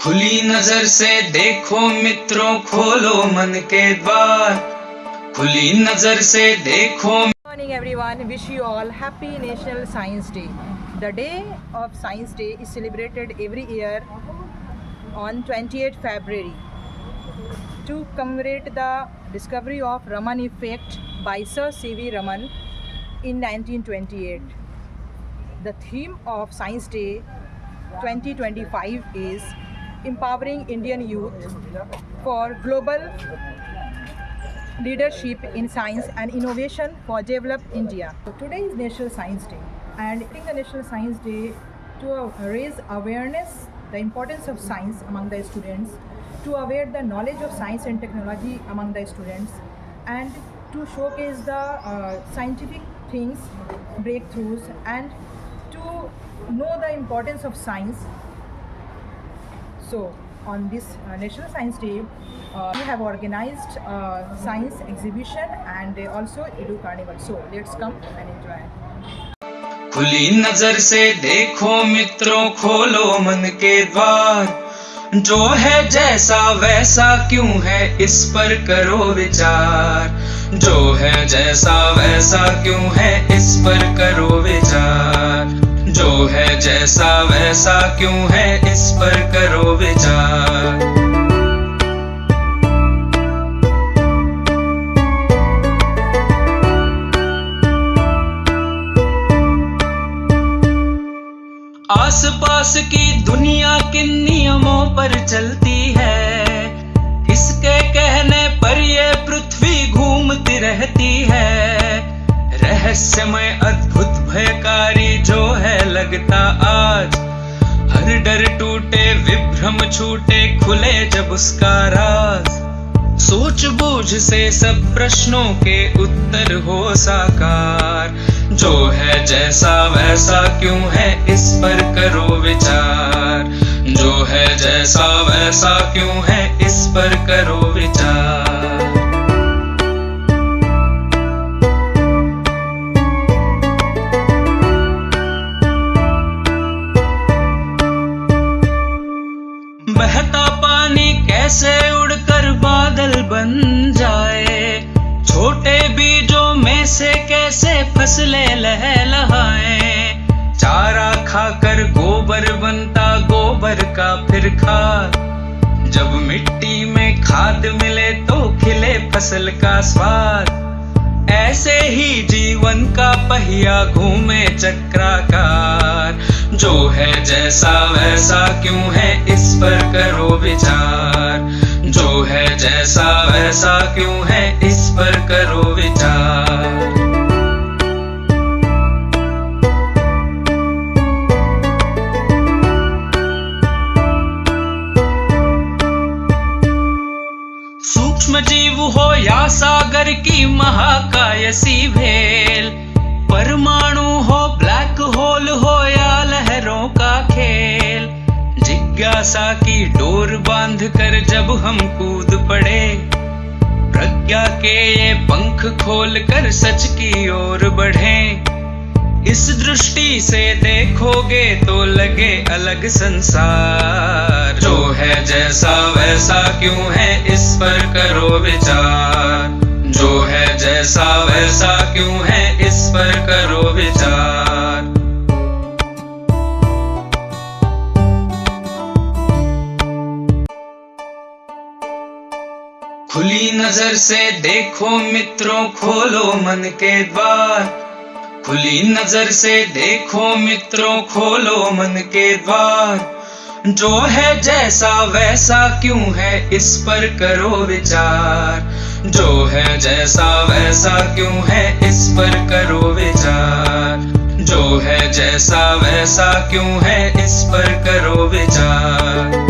खुली नजर से देखो मित्रों, खोलो मन के द्वार। खुली नजर से देखो। Good morning everyone, wish you all happy National Science Day. The day of Science Day is celebrated every year on 28th February to commemorate the discovery of Raman effect by Sir C.V. Raman in 1928. The theme of Science Day 2025 is empowering Indian youth for global leadership in science and innovation for developed India. So today is National Science Day, and I think the National Science Day to raise awareness the importance of science among the students, to aware the knowledge of science and technology among the students, and to showcase the scientific things, breakthroughs, and to know the importance of science. So on this National Science Day, we have organized science exhibition and also Edu Carnival. So let's come and enjoy. खुली नजर से देखो मित्रों, खोलो मन के द्वार। जो है जैसा वैसा क्यों है, इस पर करो विचार। जो है जैसा वैसा क्यों है, इस पर करो विचार। जो है जैसा वैसा क्यों है, इस पर करो विचार। आसपास की दुनिया किन नियमों पर चलती है, किसके कहने पर ये पृथ्वी घूमती रहती है। रहस्यमय अद्भुत भयकारी जो है लगता आज, हर डर टूटे विभ्रम छूटे खुले जब उसका राज। सोच बूझ से सब प्रश्नों के उत्तर हो साकार। जो है जैसा वैसा क्यों है, इस पर करो विचार। जो है जैसा वैसा क्यों है, इस पर करो विचार। बहता पानी कैसे उड़कर बादल बन जाए, छोटे बीजों में से कैसे फसलें लहलहाएं। चारा खाकर गोबर बनता, गोबर का फिर खाद। जब मिट्टी में खाद मिले तो खिले फसल का स्वाद। ऐसे ही जीवन का पहिया घूमे चक्राकार। जो है जैसा वैसा क्यों है, इस पर करो विचार। जो है जैसा वैसा क्यों है, इस पर करो विचार। सूक्ष्म जीव हो या सागर की महाकायसी भेल, परमाणु हो ब्लैक होल हो या लहरों का खेल। जिज्ञासा की डोर बांध कर जब हम कूद पड़े, प्रज्ञा के ये पंख खोल कर सच की ओर बढ़ें। इस दृष्टि से देखोगे तो लगे अलग संसार। जो है जैसा वैसा क्यों है, इस पर करो विचार। जो है जैसा वैसा क्यों है, इस पर करो विचार। खुली नजर से देखो मित्रों, खोलो मन के द्वार। खुली नजर से देखो मित्रों, खोलो मन के द्वार। जो है जैसा वैसा क्यों है, इस पर करो विचार। जो है जैसा वैसा क्यों है, इस पर करो विचार। जो है जैसा वैसा क्यों है, इस पर करो विचार।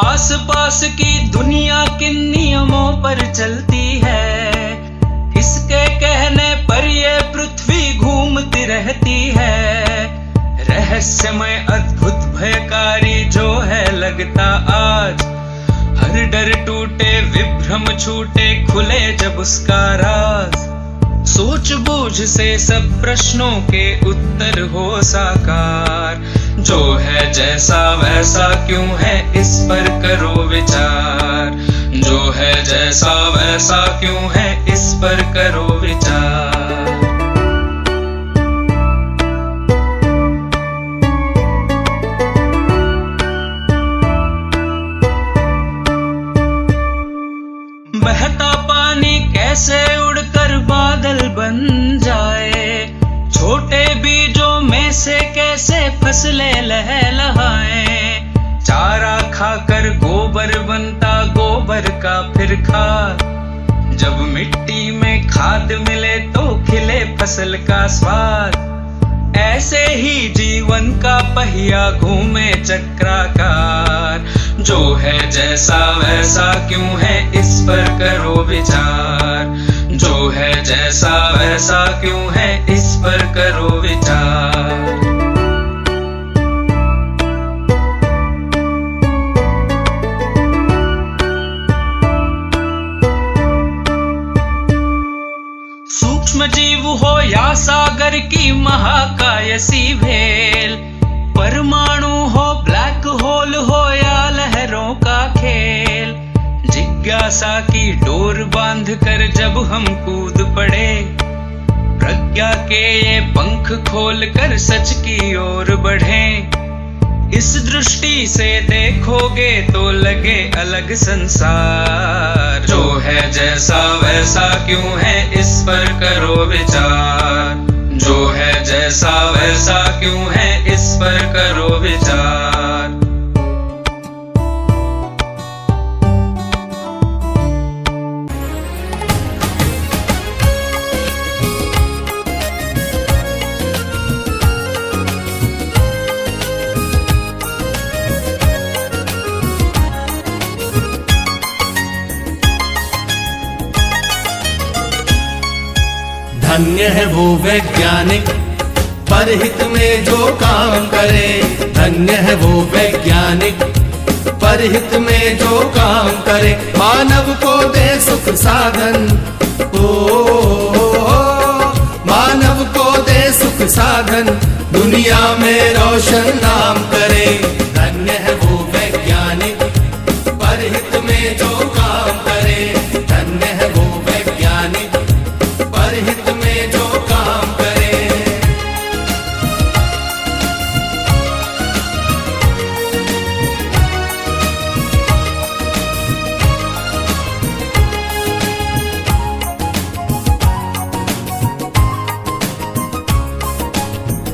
आसपास की दुनिया किन नियमों पर चलती है, किसके कहने पर ये पृथ्वी घूमती रहती है। रहस्यमय अद्भुत भयकारी जो है लगता आज, हर डर डर टूटे विभ्रम छूटे खुले जब उसका राज, सोच बूझ से सब प्रश्नों के उत्तर हो साकार। जो है जैसा वैसा क्यों है इस पर करो विचार, जो है जैसा वैसा क्यों है इस पर करो विचार। बहता पानी कैसे उड़कर बादल बन जाए, छोटे बीजों में से कैसे फसलें लहलहाएं। चारा खाकर गोबर बनता गोबर का फिर खाद, जब मिट्टी में खाद मिले तो खिले फसल का स्वाद। ऐसे ही जीवन का पहिया घूमे चक्राकार, जो है जैसा वैसा क्यों है इस पर करो विचार, जो है जैसा वैसा क्यों है इस पर करो विचार। सूक्ष्म जीव हो या सागर की महाकायसी भेल, परमाणु हो ब्लैक होल हो या लहरों का खेल। जिज्ञासा की डोर बांध कर जब हम कूद पड़े, प्रज्ञा के ये पंख खोल कर सच की ओर बढ़ें। इस दृष्टि से देखोगे तो लगे अलग संसार, जो है जैसा वैसा क्यों है इस पर करो विचार, जो है जैसा वैसा क्यों है इस पर करो विचार। धन्य है वो वैज्ञानिक परहित में जो काम करे, धन्य है वो वैज्ञानिक परहित में जो काम करे। मानव को दे सुख साधन, मानव को दे सुख साधन, दुनिया में रोशन नाम करे। धन्य है वो वैज्ञानिक परहित में जो काम करे, धन्य है वो वैज्ञानिक परहित में जो काम करे।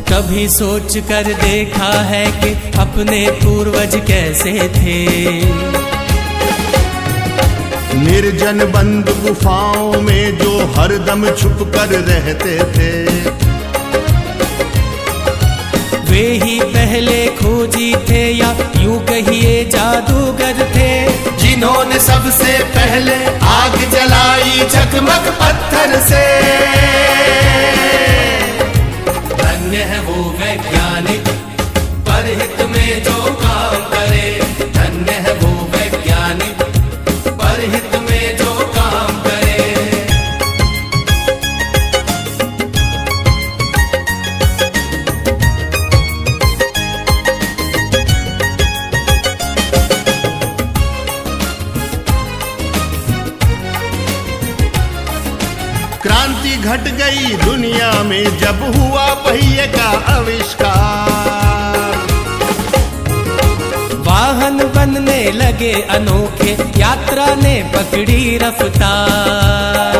कभी सोच कर देखा है कि अपने पूर्वज कैसे थे, निर्जन बंद गुफाओं में जो हरदम छुप कर रहते थे। वे ही पहले खोजी थे या यूं कहिए जादूगर थे, जिन्होंने सबसे पहले आग जलाई चकमक पत्थर से। धन्य है वो वैज्ञानिक परहित में जो काम करे, धन्य है वो वैज्ञानिक परहित में जो काम करे। क्रांति घट गई दुनिया में जब हुआ पहिए का आविष्कार। वाहन बनने लगे अनोखे, यात्रा ने पकड़ी रफ्तार।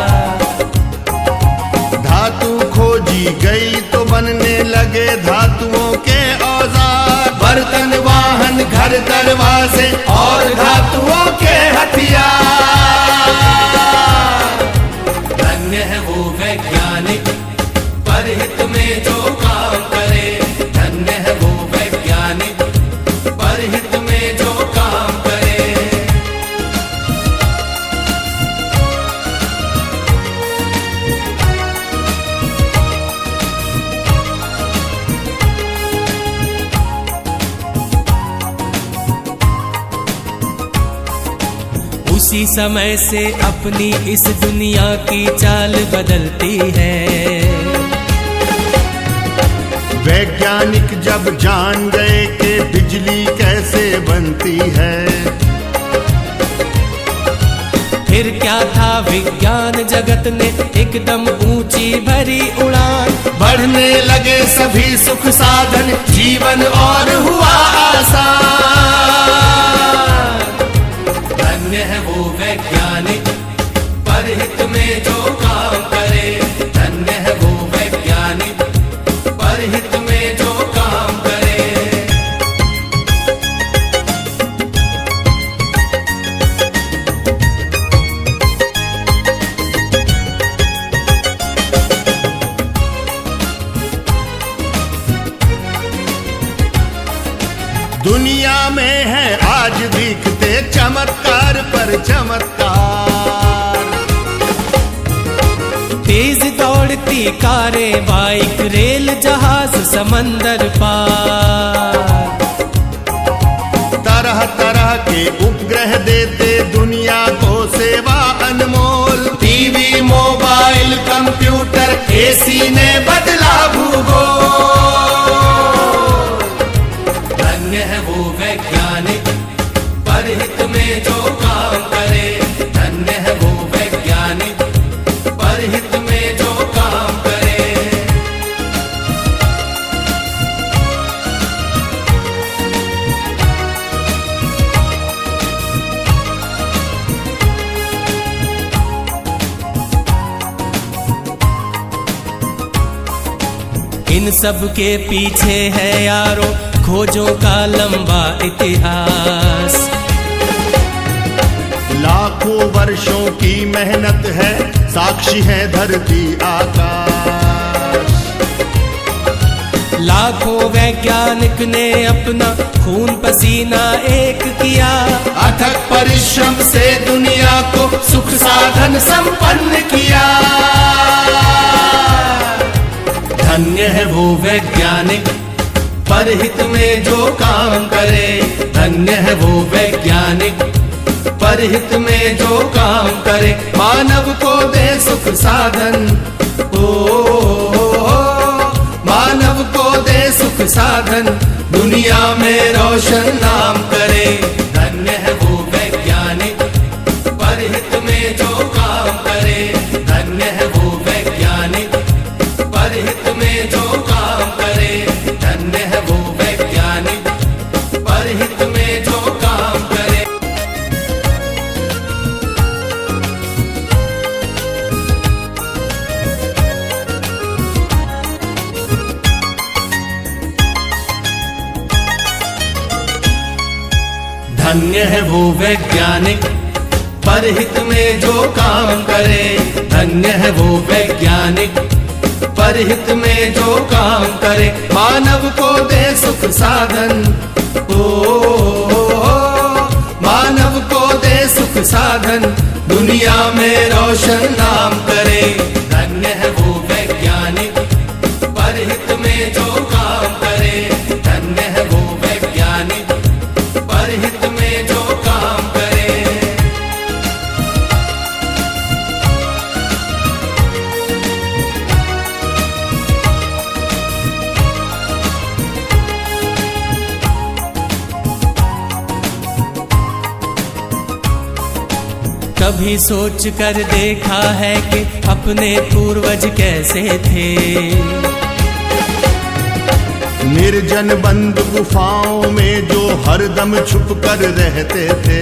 धातु खोजी गई तो बनने लगे धातुओं के औजार। बर्तन वाहन घर दरवाजे और धातुओं के हथियार। धन्य है वो वैज्ञानिक परहित में जो काम करे, धन्य है वो वैज्ञानिक परहित में जो काम करे। समय से अपनी इस दुनिया की चाल बदलती है। वैज्ञानिक जब जान गए कि बिजली कैसे बनती है, फिर क्या था विज्ञान जगत ने एकदम ऊंची भरी उड़ान। बढ़ने लगे सभी सुख साधन, जीवन और हुआ आसान। धन्य है वो वैज्ञानिक परहित में जो काम करे, धन्य है वो वैज्ञानिक परहित में जो काम करे। दुनिया में है आज दिखते चमत्कार पर चमत्कार। तेज दौड़ती कारें, बाइक, रेल, जहाज, समंदर पार। तरह तरह के उपग्रह देते दुनिया को सेवा अनमोल। टीवी, मोबाइल, कंप्यूटर, एसी ने बदला भूगोल। धन्य है वो वैज्ञानिक परहित में जो काम करे, धन्य है वो वैज्ञानिक परहित में जो काम करे। इन सब के पीछे है यारों खोजों का लंबा इतिहास। लाखों वर्षों की मेहनत है, साक्षी है धरती आकाश। लाखों वैज्ञानिक ने अपना खून पसीना एक किया। अथक परिश्रम से दुनिया को सुख साधन संपन्न किया। धन्य है वो वैज्ञानिक परहित में जो काम करे, धन्य है वो वैज्ञानिक परहित में जो काम करे। मानव को दे सुख साधन, मानव को दे सुख साधन, दुनिया में रोशन नाम करे। धन्य है वो वैज्ञानिक परहित में जो काम करे, धन्य है वो वैज्ञानिक परहित में जो काम करे, धन्य है वो वैज्ञानिक परहित में जो काम करे। धन्य है वो वैज्ञानिक परहित में जो काम करे, धन्य है वो वैज्ञानिक परहित में जो काम करे। मानव को दे सुख साधन, मानव को दे सुख साधन, दुनिया में रोशन नाम करे। धन्य है वो वैज्ञानिक परहित में जो काम करे, धन्य है वो वैज्ञानिक परहित में जो काम करे। कभी सोच कर देखा है कि अपने पूर्वज कैसे थे। निर्जन बंद गुफाओं में जो हरदम छुप कर रहते थे।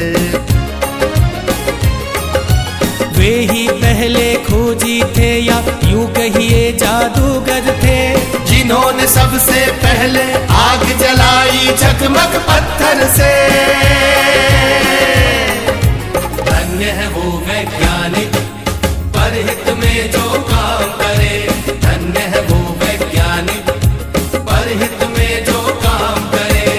वे ही पहले खोजी थे या यूं कहिए जादूगर थे, जिन्होंने सबसे पहले आग जलाई चकमक पत्थर से। धन्य है वो वैज्ञानिक परहित में जो काम करे, धन्य है वो वैज्ञानिक परहित में जो काम करे।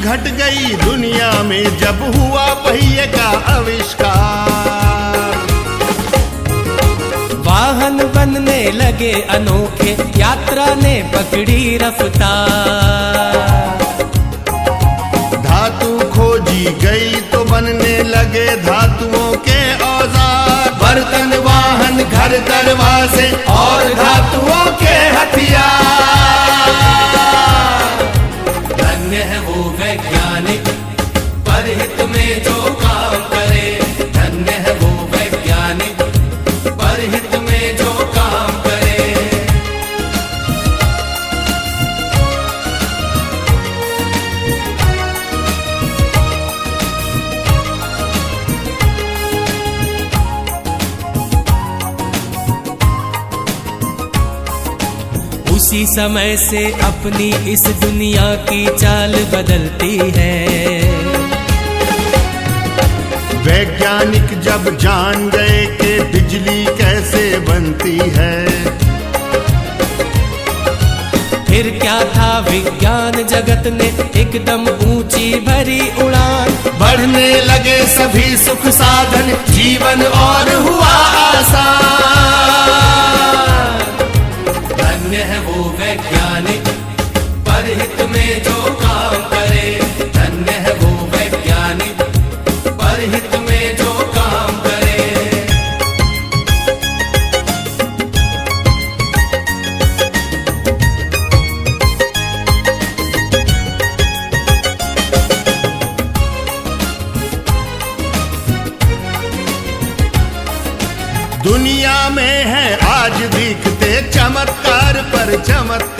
घट गई दुनिया में जब हुआ पहिए का आविष्कार। वाहन बनने लगे अनोखे, यात्रा ने पकड़ी रफ्तार। धातु खोजी गई तो बनने लगे धातुओं के औजार। बर्तन, वाहन, घर, दरवाजे और धातुओं के हथियार। धन्य है वो वैज्ञानिक परहित में जो काम करे। धन्य है वो वैज्ञानिक परहित में जो काम करे। उसी समय से अपनी इस दुनिया की चाल बदलती है। वैज्ञानिक जब जान गए कि बिजली कैसे बनती है। फिर क्या था, विज्ञान जगत ने एकदम ऊंची भरी उड़ान। बढ़ने लगे सभी सुख साधन, जीवन और हुआ आसान। धन्य है वो वैज्ञानिक परहित में जो काम करे। धन्य है वो वैज्ञानिक परहित में जो काम करे। दुनिया में है आज दिखते चमत्कार पर चमत्कार।